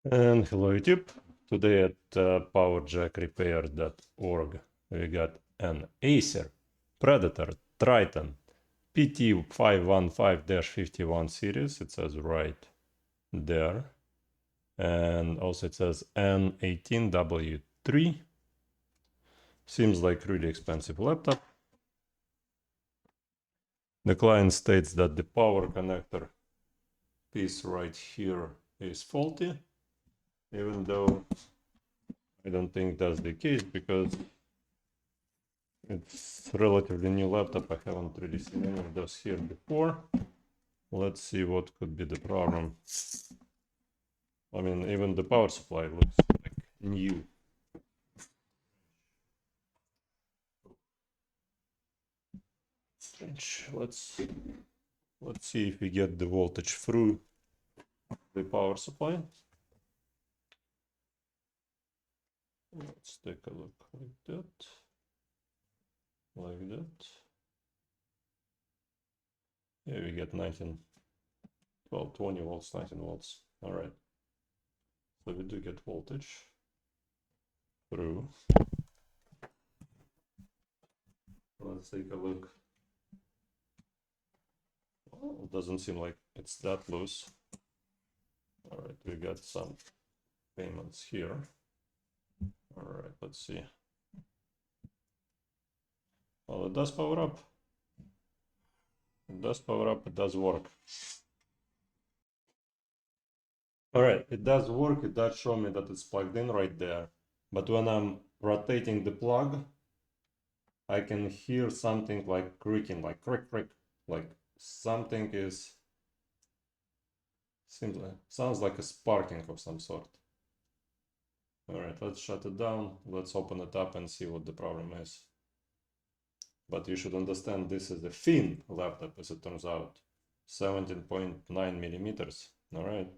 And hello YouTube. Today at powerjackrepair.org we got an Acer Predator Triton pt515-51 series. It says right there. And also it says n18w3. Seems like really expensive laptop. The client states that the power connector piece right here is faulty, even though I don't think that's the case because it's a relatively new laptop. I haven't really seen any of those here before. Let's see what could be the problem. I mean, even the power supply looks like new. Strange. Let's see if we get the voltage through the power supply. Let's take a look like that. Like that. Yeah, we get 19, well, 20 volts, 19 volts. All right. So we do get voltage through. Let's take a look. Well, it doesn't seem like it's that loose. All right, we got some payments here. All right, let's see. Well, it does power up. It does power up, it does work. All right, it does work. It does show me that it's plugged in right there. But when I'm rotating the plug, I can hear something like creaking, like crick, crick, like something is, sounds like a sparking of some sort. All right, let's shut it down. Let's open it up and see what the problem is. But you should understand this is a thin laptop, as it turns out. 17.9 millimeters. All right.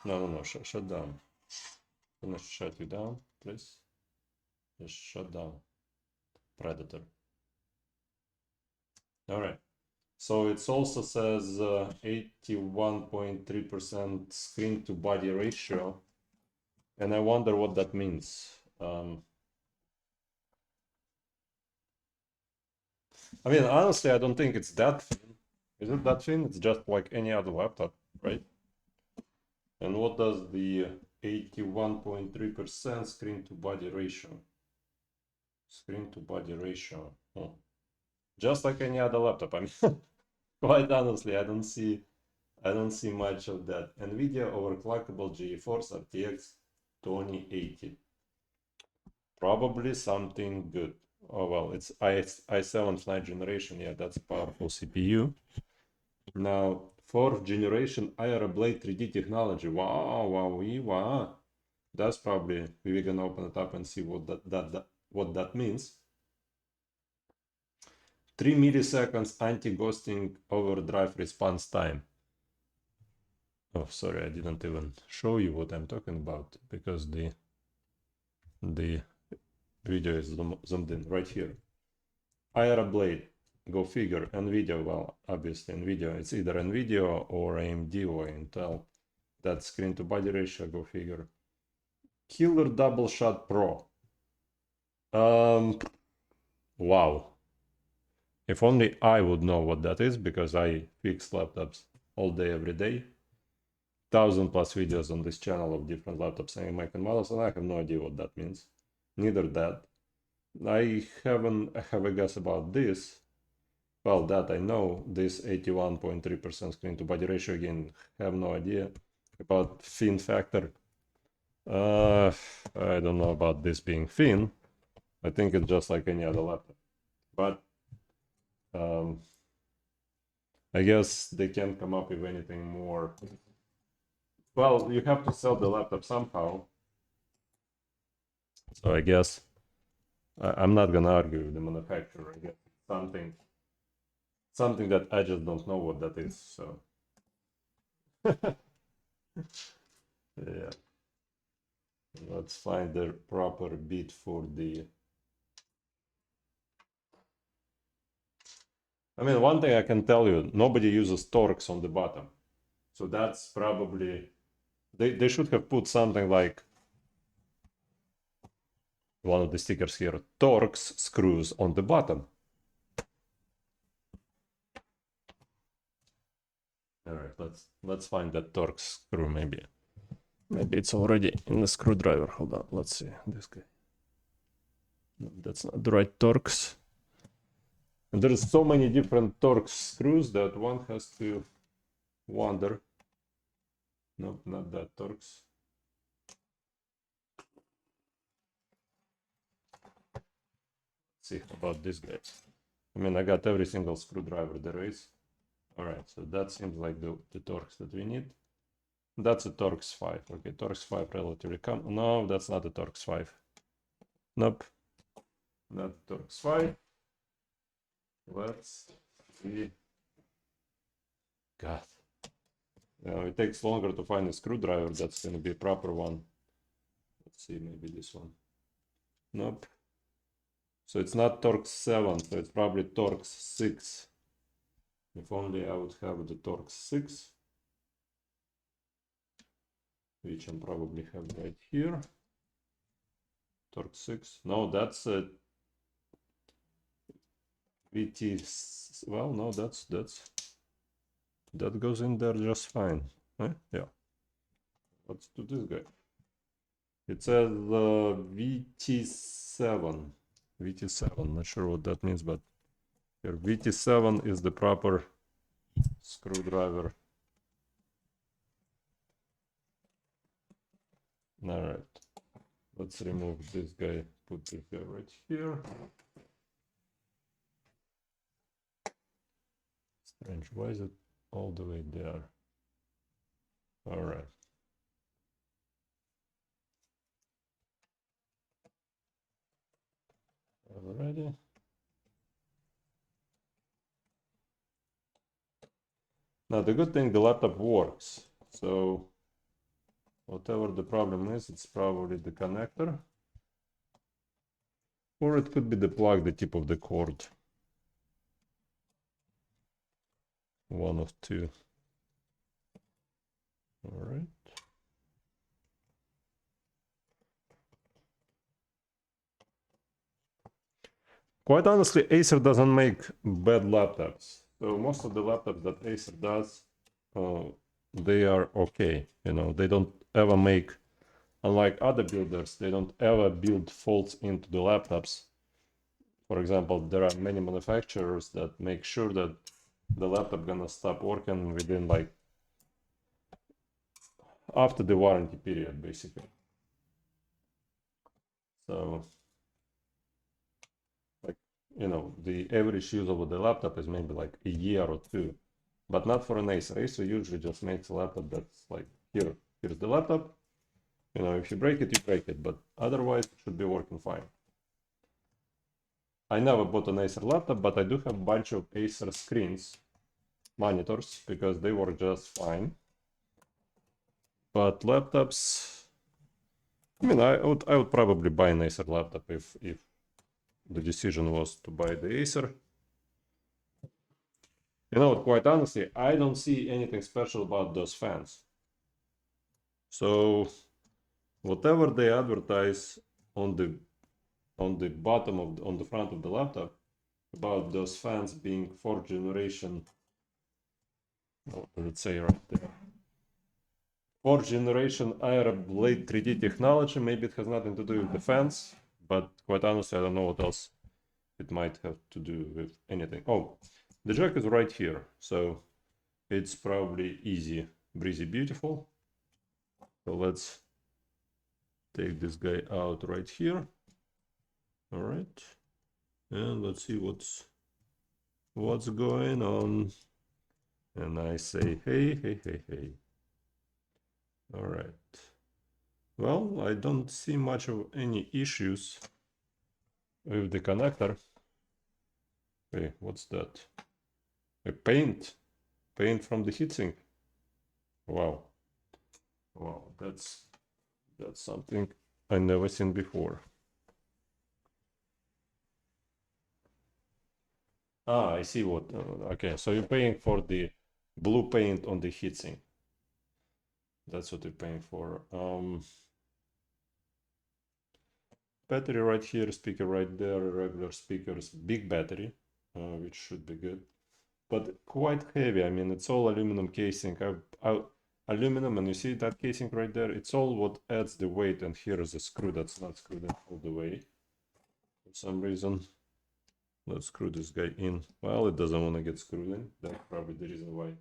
No, shut down. I'm gonna shut you down, please. Just shut down. Predator. All right. So it also says 81.3% screen to body ratio. And I wonder what that means. I mean, honestly, I don't think it's that thin. Is it that thin? It's just like any other laptop, right? And what does the 81.3% screen to body ratio? Screen to body ratio. Oh. Just like any other laptop. I mean, quite honestly, I don't see much of that. NVIDIA overclockable GeForce RTX 2080. Probably something good. Oh well, it's i7 9th generation. Yeah, that's a powerful CPU. Now, 4th generation Acer Blade 3D technology. Wow. That's probably, we're gonna open it up and see what that means. 3 milliseconds anti-ghosting overdrive response time. Oh, sorry, I didn't even show you what I'm talking about because the video is zoomed in right here. Acer Blade, go figure. NVIDIA, well, obviously NVIDIA. It's either NVIDIA or AMD or Intel. That screen to body ratio, go figure. Killer Double Shot Pro. Wow. If only I would know what that is, because I fix laptops all day, every day. 1,000+ videos on this channel of different laptops and Mac and models, and I have no idea what that means. Neither that. I have a guess about this. Well, that I know. This 81.3% screen to body ratio, again, have no idea. About thin factor. I don't know about this being thin. I think it's just like any other laptop. But I guess they can't come up with anything more. Well, you have to sell the laptop somehow. So I guess I'm not gonna argue with the manufacturer. I guess something that I just don't know what that is. So yeah, let's find the proper bit for the. I mean, one thing I can tell you, nobody uses Torx on the bottom, so that's probably They should have put something like one of the stickers here, Torx screws on the bottom. All right, let's find that Torx screw. Maybe it's already in the screwdriver. Hold on, let's see this guy. No, that's not the right Torx. And there's so many different Torx screws that one has to wonder. Nope, not that Torx. Let's see about this guy. I mean, I got every single screwdriver there is. All right, so that seems like the Torx that we need. That's a Torx 5. Okay, Torx 5 relatively common. No, that's not a Torx 5. Nope, not Torx 5. Let's see. God. It takes longer to find a screwdriver that's going to be a proper one. Let's see, maybe this one. Nope. So it's not Torx 7, so it's probably Torx 6. If only I would have the Torx 6. Which I probably have right here. Torx 6. No, that's a VT. Well, no, that goes in there just fine. Yeah. Let's do this guy. It says VT7. VT7. Not sure what that means, but here VT7 is the proper screwdriver. All right. Let's remove this guy. Put this guy right here. Strange. Why is it all the way there? All right. Alrighty. Now the good thing, the laptop works. So whatever the problem is, it's probably the connector. Or it could be the plug, the tip of the cord. One of two. All right. Quite honestly, Acer doesn't make bad laptops. So most of the laptops that Acer does, they are okay. You know, they don't ever make, unlike other builders, they don't ever build faults into the laptops. For example, there are many manufacturers that make sure that the laptop gonna stop working within like after the warranty period, basically. So, like, you know, the average use of the laptop is maybe like a year or two, but not for an Acer. Acer usually just makes a laptop that's like, here's the laptop. You know, if you break it, you break it, but otherwise it should be working fine. I never bought an Acer laptop, but I do have a bunch of Acer screens, monitors, because they work just fine. But laptops, I mean, I would probably buy an Acer laptop if the decision was to buy the Acer. You know, quite honestly, I don't see anything special about those fans. So whatever they advertise on the bottom of on the front of the laptop about those fans being 4th generation, what does it say right there? 4th generation Air Blade 3D technology. Maybe it has nothing to do with the fans, but quite honestly, I don't know what else it might have to do with anything. Oh, the jack is right here, so it's probably easy, breezy, beautiful. So let's take this guy out right here. All right, and let's see what's going on. And I say, hey. All right. Well, I don't see much of any issues with the connector. Hey, what's that? A paint from the heatsink. Wow, that's something I never seen before. Ah, I see what. Okay, so you're paying for the blue paint on the heatsink. That's what we're paying for. Battery right here, speaker right there, regular speakers, big battery, which should be good, but quite heavy. I mean, it's all aluminum casing. Aluminum, and you see that casing right there, it's all what adds the weight, and here is a screw that's not screwed in all the way for some reason. Let's screw this guy in. Well, it doesn't want to get screwed in. That's probably the reason why.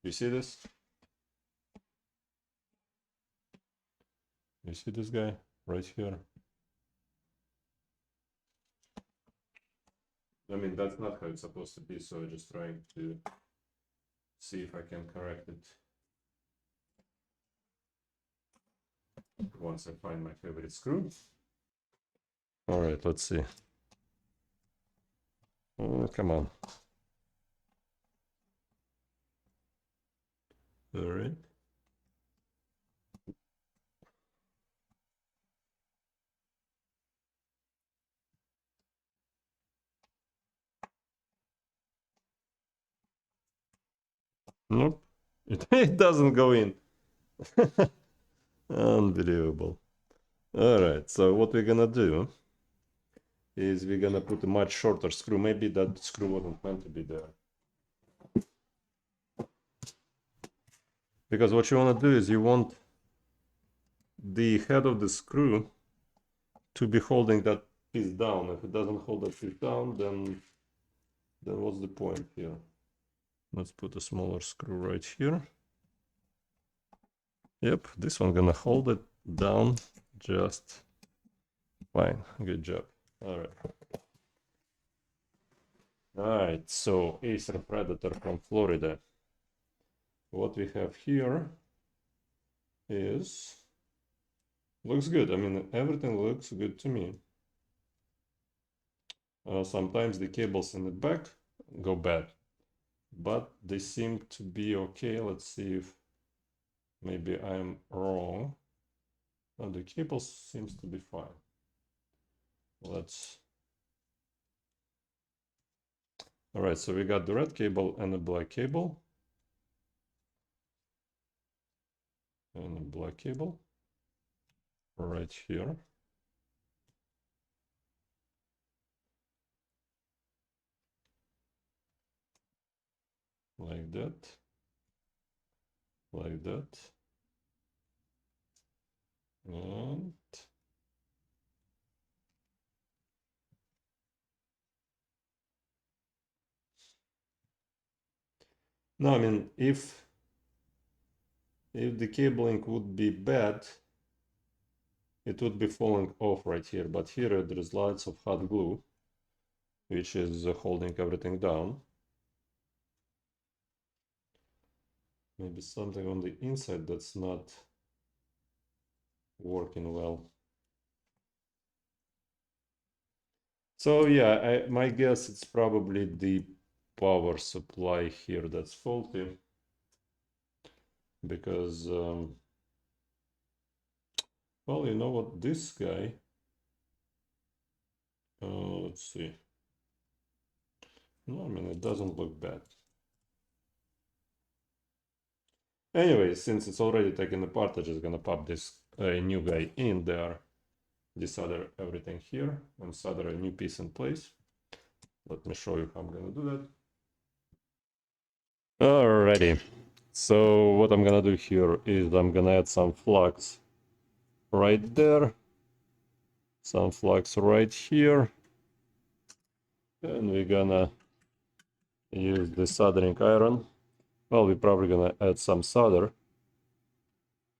You see this? You see this guy right here? I mean, that's not how it's supposed to be, so I'm just trying to see if I can correct it once I find my favorite screw. All right, let's see. Oh, come on. All right. Nope, it doesn't go in. Unbelievable. All right, so what we're gonna do is we're gonna put a much shorter screw. Maybe that screw wasn't meant to be there. Because what you want to do is you want the head of the screw to be holding that piece down. If it doesn't hold that piece down, then what's the point here? Let's put a smaller screw right here. Yep, this one gonna hold it down just fine. Good job. All right. All right, so Acer Predator from Florida. What we have here is, looks good. I mean, everything looks good to me. Sometimes the cables in the back go bad, but they seem to be okay. Let's see if maybe I'm wrong. No, the cable seems to be fine. Let's. All right, so we got the red cable and the black cable. And a black cable right here. Like that. Like that. And no, I mean, if the cabling would be bad, it would be falling off right here. But here there is lots of hot glue, which is holding everything down. Maybe something on the inside that's not working well. So yeah, my guess it's probably the power supply here that's faulty, because well, you know what, this guy, let's see. No, I mean, it doesn't look bad. Anyway, since it's already taken apart, I'm just gonna pop this new guy in there, desolder everything here, and solder a new piece in place. Let me show you how I'm gonna do that. Alrighty, so what I'm gonna do here is I'm gonna add some flux right there, some flux right here, and we're gonna use the soldering iron. Well, we're probably gonna add some solder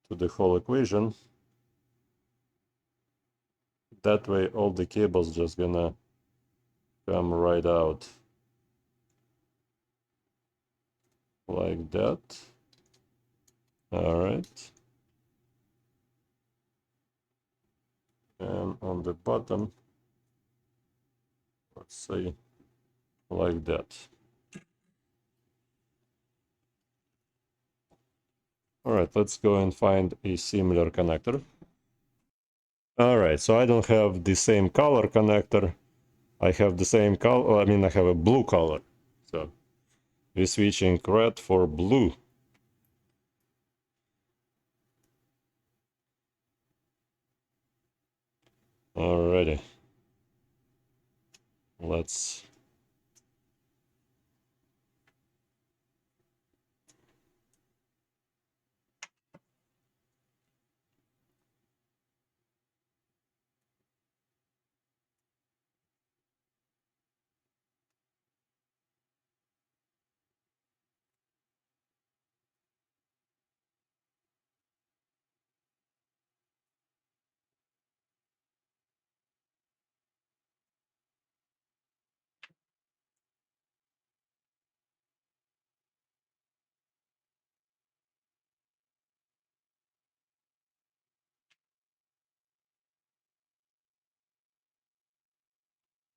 to the whole equation. That way all the cables just gonna come right out like that. All right, and on the bottom, let's say like that. All right, let's go and find a similar connector. All right, so I don't have the same color connector. I have the same color, I mean, I have a blue color. So we're switching red for blue. Alrighty. Let's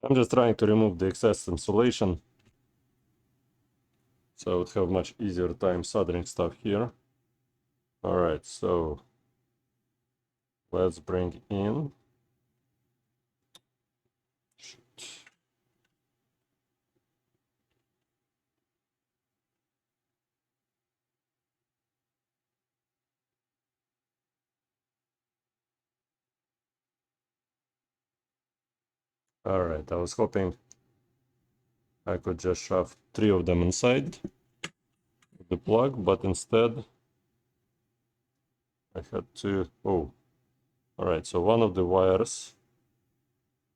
I'm just trying to remove the excess insulation, so I would have much easier time soldering stuff here. Alright, so let's bring in. Alright, I was hoping I could just shove 3 of them inside the plug, but instead I had to. Oh, alright, so one of the wires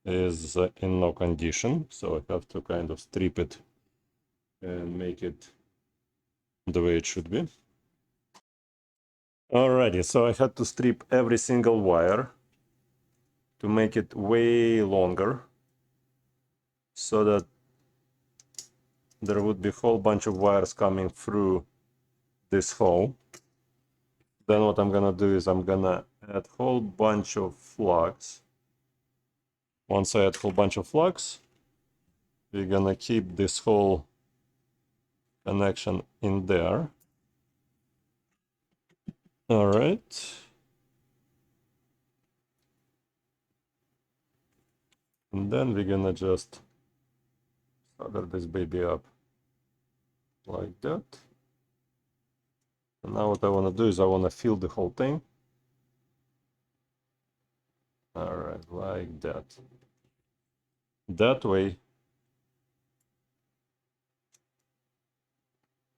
is in no condition, so I have to kind of strip it and make it the way it should be. Alrighty, so I had to strip every single wire to make it way longer, so that there would be a whole bunch of wires coming through this hole. Then what I'm gonna do is I'm gonna add a whole bunch of flux. Once I add a whole bunch of flux, we're gonna keep this whole connection in there. All right. And then we're gonna just solder this baby up like that. And now what I wanna do is I wanna fill the whole thing. All right, like that. That way,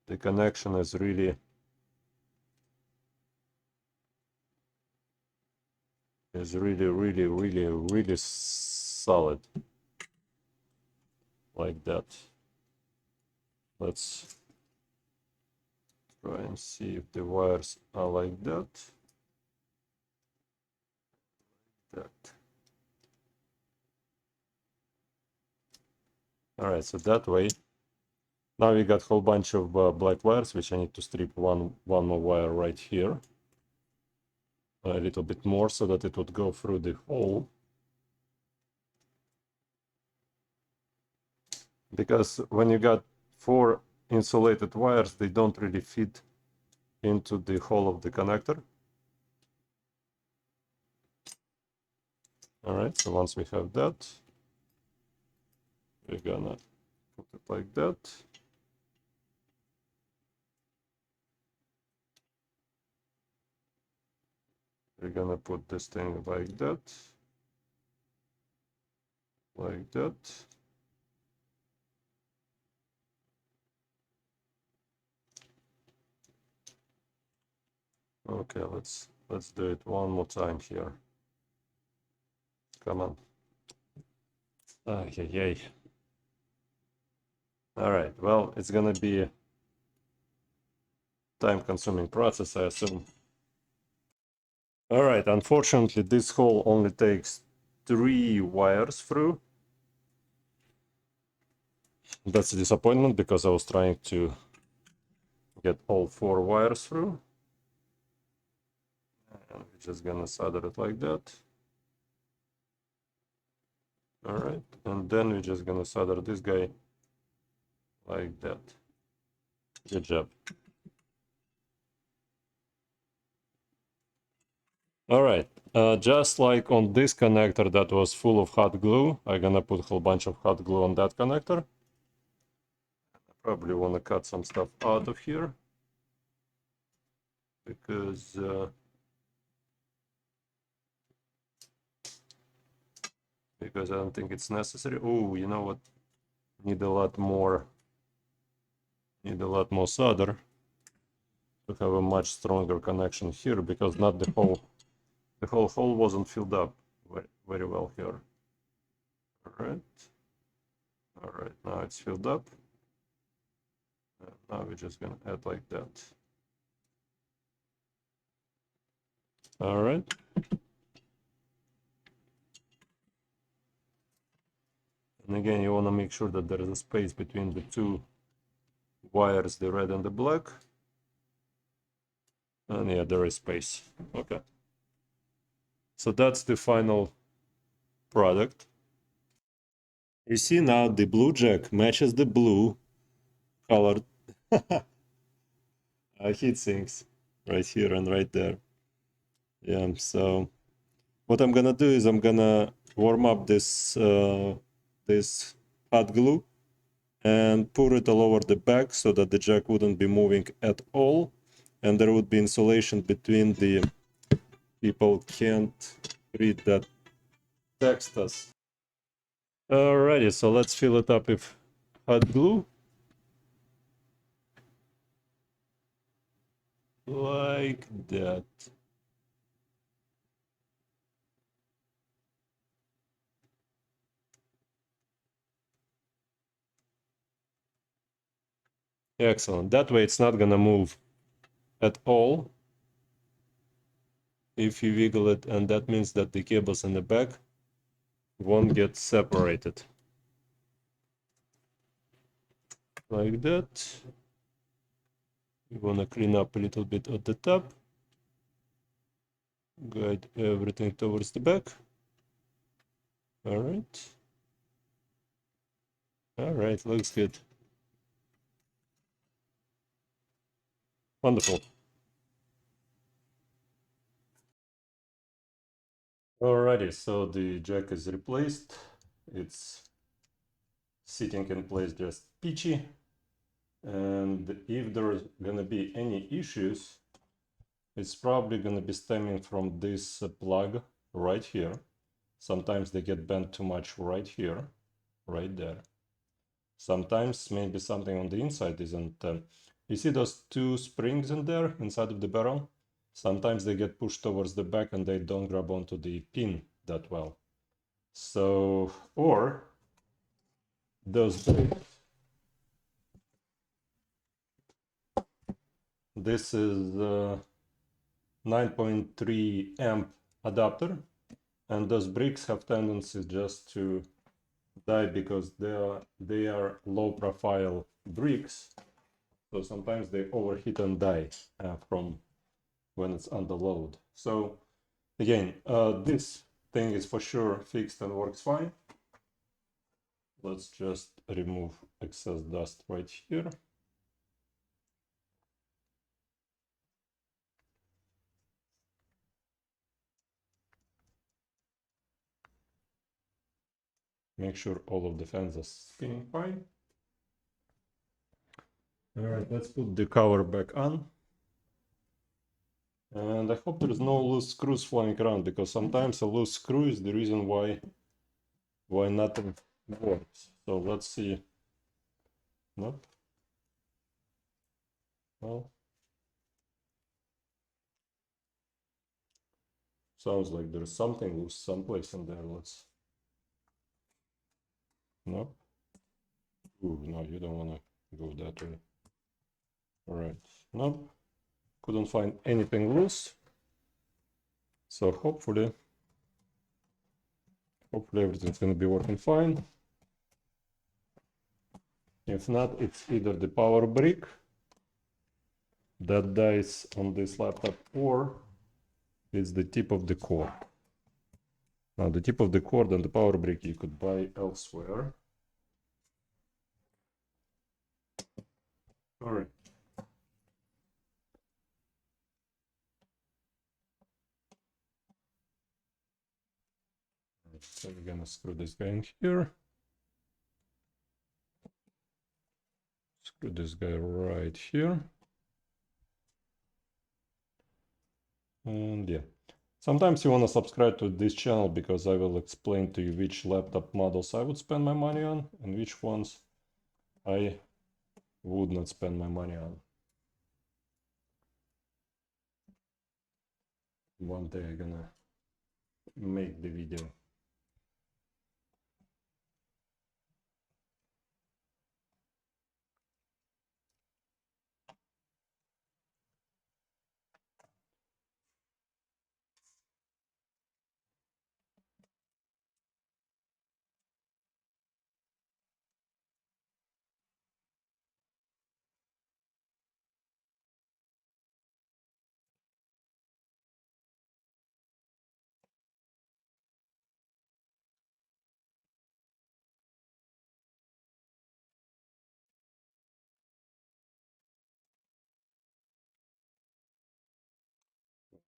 the connection is really really solid, like that. Let's try and see if the wires are like that. All right, so that way, now we got a whole bunch of black wires, which I need to strip one more wire right here, a little bit more, so that it would go through the hole. Because when you got 4 insulated wires, they don't really fit into the hole of the connector. All right, so once we have that, we're gonna put it like that. We're gonna put this thing like that. Like that. Okay, let's do it one more time here. Come on. Okay. All right, well, it's gonna be a time-consuming process, I assume. All right, unfortunately, this hole only takes 3 wires through. That's a disappointment, because I was trying to get all 4 wires through. And we're just gonna solder it like that. All right, and then we're just gonna solder this guy like that. Good job. All right, just like on this connector that was full of hot glue, I'm gonna put a whole bunch of hot glue on that connector. I probably want to cut some stuff out of here, because because I don't think it's necessary. Oh, you know what? Need a lot more solder to have a much stronger connection here, because not the whole hole wasn't filled up very well here. All right, now it's filled up. Now we're just gonna add like that. All right. And again, you want to make sure that there is a space between the two wires, the red and the black. And yeah, there is space. Okay. So that's the final product. You see now the blue jack matches the blue colored heat sinks right here and right there. Yeah, so what I'm gonna do is I'm gonna warm up this this hot glue and pour it all over the back so that the jack wouldn't be moving at all, and there would be insulation between the people can't read that text us. Alrighty, so let's fill it up with hot glue. Like that. Excellent. That way it's not gonna move at all if you wiggle it, and that means that the cables in the back won't get separated. Like that. You wanna clean up a little bit at the top. Guide everything towards the back. Alright. Alright, looks good. Wonderful. Alrighty, so the jack is replaced. It's sitting in place just peachy. And if there's gonna be any issues, it's probably gonna be stemming from this plug right here. Sometimes they get bent too much right here, right there. Sometimes maybe something on the inside isn't. You see those two springs in there inside of the barrel? Sometimes they get pushed towards the back and they don't grab onto the pin that well. So, or those brakes. This is 9.3 amp adapter, and those bricks have tendency just to die because they are low profile bricks, so sometimes they overheat and die from when it's under load. So again, this thing is for sure fixed and works fine. Let's just remove excess dust right here. Make sure all of the fans are spinning fine. All right, let's put the cover back on. And I hope there's no loose screws flying around, because sometimes a loose screw is the reason why nothing works. So let's see. Nope. Well, sounds like there's something loose someplace in there. Let's. Nope. Ooh, no, you don't want to go that way. All right. Nope. Couldn't find anything loose. So hopefully everything's going to be working fine. If not, it's either the power brick that dies on this laptop, or it's the tip of the cord. Now, the tip of the cord and the power brick you could buy elsewhere. All right. So we're gonna screw this guy in here. Screw this guy right here. And yeah. Sometimes you want to subscribe to this channel because I will explain to you which laptop models I would spend my money on and which ones I would not spend my money on. One day I'm gonna make the video.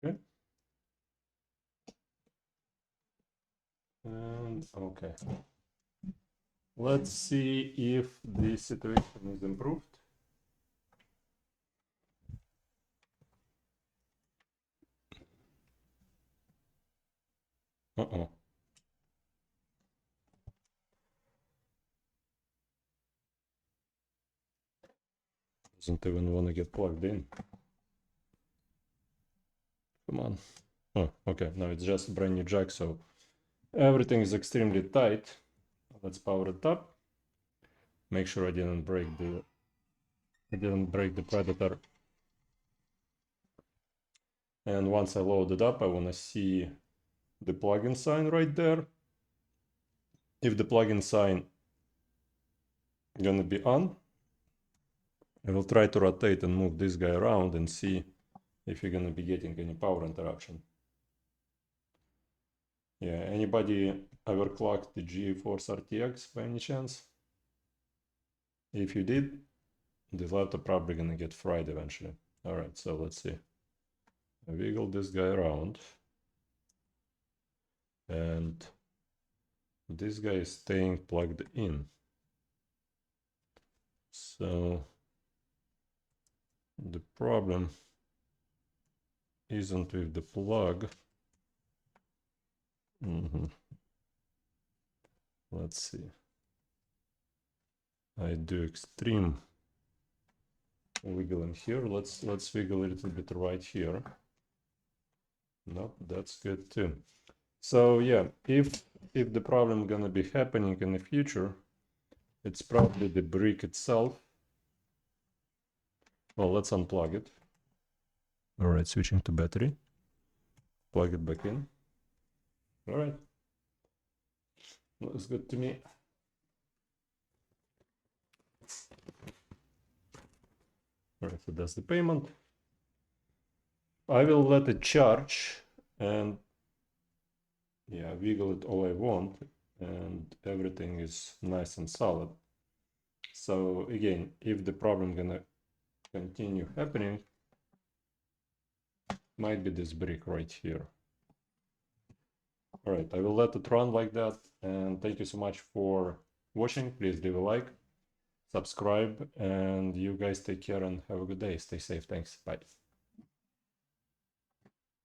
Okay. And okay. Let's see if the situation is improved. Uh-oh. Doesn't even want to get plugged in. Come on. Oh, okay. No, it's just a brand new jack, so everything is extremely tight. Let's power it up. Make sure I didn't break the Predator. And once I load it up, I want to see the plugin sign right there. If the plugin sign gonna be on, I will try to rotate and move this guy around and see if you're gonna be getting any power interruption. Yeah, anybody overclocked the GeForce RTX by any chance? If you did, the laptop probably gonna get fried eventually. All right, so let's see. I wiggle this guy around, and this guy is staying plugged in. So the problem isn't with the plug. Let's see. I do extreme wiggling here. Let's wiggle a little bit right here. Nope, that's good too. So yeah, if the problem gonna be happening in the future, it's probably the brick itself. Well, let's unplug it. All right, switching to battery. Plug it back in. All right, looks good to me. All right, so that's the payment. I will let it charge and yeah, wiggle it all I want, and everything is nice and solid. So again, if the problem gonna continue happening, might be this brick right here. All right, I will let it run like that, and thank you so much for watching. Please leave a like, subscribe, and you guys take care and have a good day. Stay safe. Thanks. Bye.